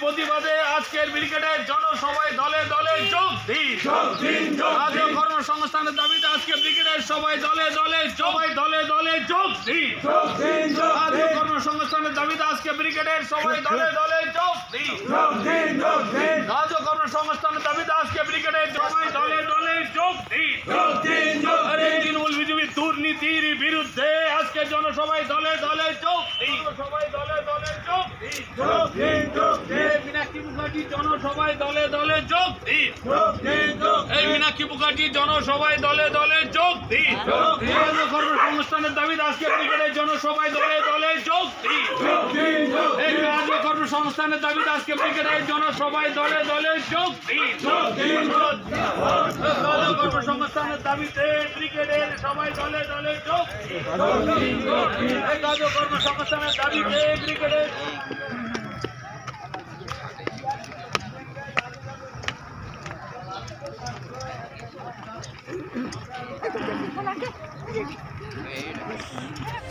প্রতিবাদে আজকের ব্রিগেডের জনসভায় দলে দলে যোগ দিন। রাজ্য কর্মসংস্থানের দাবিতে আজকে ব্রিগেডের সবাই দলে দলে যোগ দিন। রাজ্য কর্মসংস্থানের দাবিতে আজকে ব্রিগেডের সবাই দলে দলে যোগ দিন। রাজ্য কর্মসংস্থানের দাবিতে আজকে ব্রিগেডের সবাই দলে দলে যোগ দিন। তৃণমূল বিজেপি দুর্নীতির বিরুদ্ধে আজকে জনসভায় দলে দলে যোগ দিন। মীনাক্ষী মুখার্জি জনসভায় দলে দলে যোগ দিন। এই মীনাক্ষী মুখার্জি জনসভায় দলে দলে যোগ দিন। রাজ্য কর্মসংস্থানের দাবিতে আজকে ব্রিগেডের জনসভায় দলে দলে যোগ দিন। এই রাজ্য কর্মসংস্থানের দাবিতে আজকে ব্রিগেডের জনসভায় দলে দলে যোগ দিন। রাজ্য কর্মসংস্থানের দাবিতে ব্রিগেডের সবাই দলে দলে যোগ দিন। এই রাজ্য কর্মসংস্থানের দাবিতে ব্রিগেডের Hey.